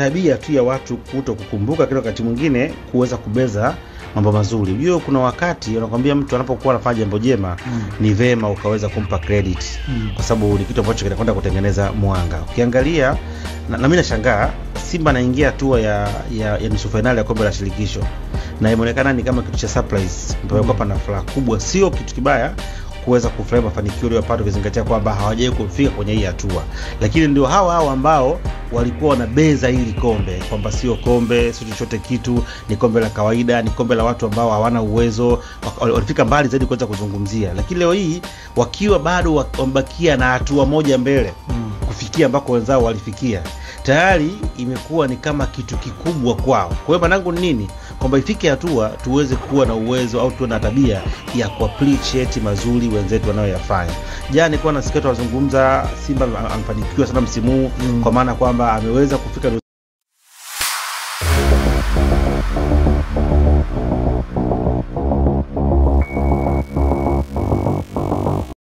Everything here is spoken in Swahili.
tabia tu ya watu kutokukumbuka kile wakati mwingine kuweza kubeza mambo mazuri. Unajua kuna wakati unakwambia mtu anapokuwa anafanya jambo jema ni vema ukaweza kumpa credit kwa sababu ni kitu ambacho kinakwenda kutengeneza mwanga. Ukiangalia na mimi nashangaa Simba anaingia hatua ya nusu finali ya kombe la shirikisho na imeonekana ni kama kitu cha surprise. Ndio kwa pana furaha kubwa, sio kitu kibaya kuweza kufurahia mafanikio waliyopata ukizingatia kwamba hawajawahi kufika kwenye hii hatua. Lakini ndio hao ambao walikuwa wanabeza hili kombe kwamba sio kombe, sio chochote kitu, ni kombe la kawaida, ni kombe la watu ambao hawana uwezo, walifika mbali zaidi kuweza kuzungumzia. Lakini leo hii wakiwa bado wamebakia na hatua moja mbele kufikia ambako wenzao walifikia, tayari imekuwa ni kama kitu kikubwa kwao. Kwa hiyo manangu nini? Kwamba ifike hatua tuweze kuwa na uwezo au tuwe na tabia ya ku-appreciate mazuri wenzetu wanayoyafanya. Jana nilikuwa nasikia wazungumza Simba amefanikiwa sana msimu kwa maana kwamba ameweza kufika